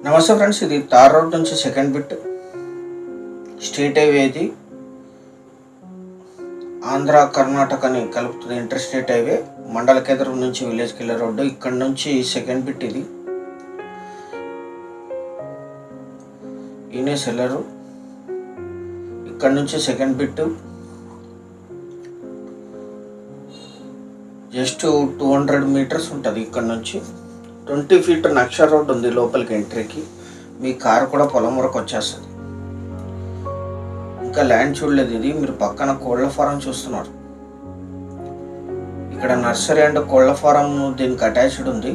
నమస్తే ఫ్రెండ్స్, ఇది tar road నుంచి సెకండ్ బిట్ స్టేట్ హైవే. ఇది ఆంధ్ర కర్ణాటకని కలుపుతుంది. ఇంటర్ స్టేట్ హైవే మండల కేంద్రం నుంచి విలేజ్కి వెళ్ళే రోడ్డు. ఇక్కడ నుంచి సెకండ్ బిట్ ఇది. ఈయనే సెల్లరు. ఇక్కడ నుంచి సెకండ్ బిట్ జస్ట్ 200 మీటర్స్ ఉంటుంది. ఇక్కడ నుంచి 20 ఫీట్ నక్ష రోడ్ ఉంది లోపలికి ఎంట్రీకి. మీ కారు కూడా పొలం వరకు వచ్చేస్తుంది. ఇంకా ల్యాండ్ చూడలేదు. ఇది మీరు పక్కన కోళ్ల ఫారం చూస్తున్నారు. ఇక్కడ నర్సరీ అండ్ కోళ్ల ఫారం దీనికి అటాచ్డ్ ఉంది.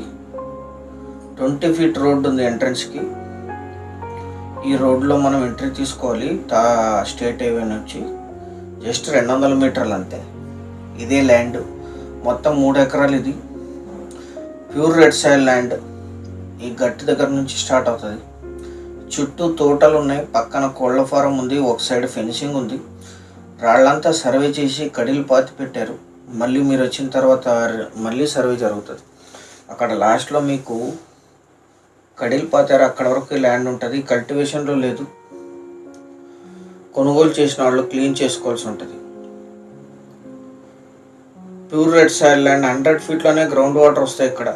20 ఫీట్ రోడ్ ఉంది ఎంట్రన్స్కి. ఈ రోడ్లో మనం ఎంట్రీ తీసుకోవాలి స్టేట్ హైవే నుంచి. జస్ట్ 200 మీటర్లు అంతే. ఇదే ల్యాండ్ మొత్తం 3 ఎకరాలు. ఇది ప్యూర్ రెడ్ సాయిల్ ల్యాండ్. ఈ గట్టి దగ్గర నుంచి స్టార్ట్ అవుతుంది. చుట్టూ తోటలు ఉన్నాయి. పక్కన కోళ్ల ఫారం ఉంది. ఒక సైడ్ ఫెన్సింగ్ ఉంది. రాళ్ళంతా సర్వే చేసి కడిలు పాతి పెట్టారు. మళ్ళీ మీరు వచ్చిన తర్వాత మళ్ళీ సర్వే జరుగుతుంది. అక్కడ లాస్ట్లో మీకు కడిలు పాతారు. అక్కడ వరకు ల్యాండ్ ఉంటుంది. కల్టివేషన్లో లేదు. కొనుగోలు చేసిన వాళ్ళు క్లీన్ చేసుకోవాల్సి ఉంటుంది. Pure red soil land. 100 ఫీట్లోనే గ్రౌండ్ వాటర్ వస్తాయి. ఇక్కడ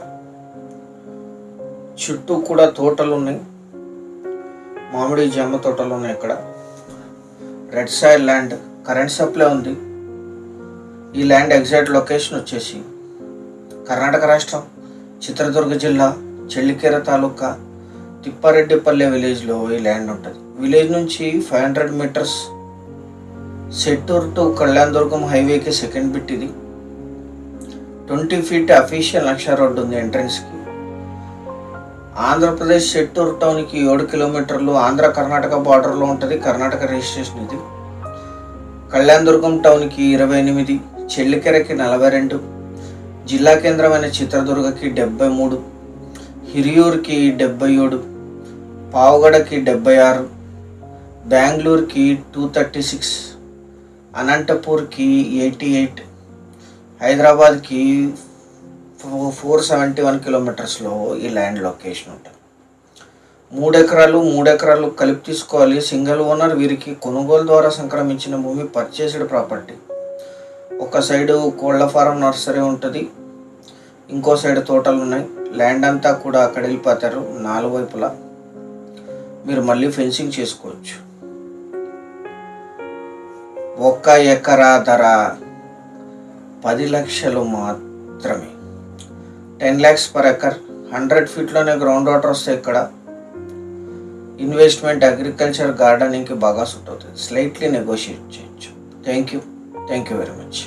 చుట్టూ కూడా తోటలు ఉన్నాయి. మామిడి జామ తోటలు ఉన్నాయి. ఇక్కడ red soil land. Current supply ఉంది. ఈ ల్యాండ్ ఎగ్జాక్ట్ లొకేషన్ వచ్చేసి కర్ణాటక రాష్ట్రం, చిత్రదుర్గ జిల్లా, చెల్లికేర తాలూకా, తిప్పారెడ్డిపల్లె విలేజ్లో ఈ ల్యాండ్ ఉంటుంది. విలేజ్ నుంచి 500 మీటర్స్ సెట్టూర్ టు కళ్యాణదుర్గం హైవేకి సెకండ్ బిట్ ఇది. 20 ఫీట్ అఫీషియల్ నక్ష రోడ్డు ఉంది ఎంట్రన్స్కి. ఆంధ్రప్రదేశ్ సెట్టూరు టౌన్కి 7 కిలోమీటర్లు. ఆంధ్ర కర్ణాటక బార్డర్లో ఉంటుంది. కర్ణాటక రిజిస్ట్రేషన్ ఇది. కళ్యాణదుర్గం టౌన్కి 28, చెల్లికెరకి 42, జిల్లా కేంద్రమైన చిత్రదుర్గకి 73, హిరియూర్కి 77, పావుగడకి 76, బెంగళూరుకి 236, అనంతపూర్కి 88, హైదరాబాద్కి 471 కిలోమీటర్స్లో ఈ ల్యాండ్ లొకేషన్ ఉంటుంది. 3 ఎకరాలు కలిపి తీసుకోవాలి. Single owner. వీరికి కొనుగోలు ద్వారా సంక్రమించిన భూమి, పర్చేస్డ్ ప్రాపర్టీ. ఒక సైడు కోళ్ల ఫారం నర్సరీ ఉంటుంది. ఇంకో సైడ్ తోటలు ఉన్నాయి. ల్యాండ్ అంతా కూడా అక్కడ వెళ్ళిపోతారు. 4 వైపులా మీరు మళ్ళీ ఫెన్సింగ్ చేసుకోవచ్చు. 1 ఎకరా ధర 10 లక్షలు మాత్రమే. 10 lakhs per acre. 100 ఫీట్లోనే గ్రౌండ్ వాటర్ వస్తాయి. ఇక్కడ ఇన్వెస్ట్మెంట్, అగ్రికల్చర్, గార్డెనింగ్కి బాగా సూట్ అవుతుంది. స్లైట్లీ నెగోషియేట్ చేయొచ్చు. Thank you very much.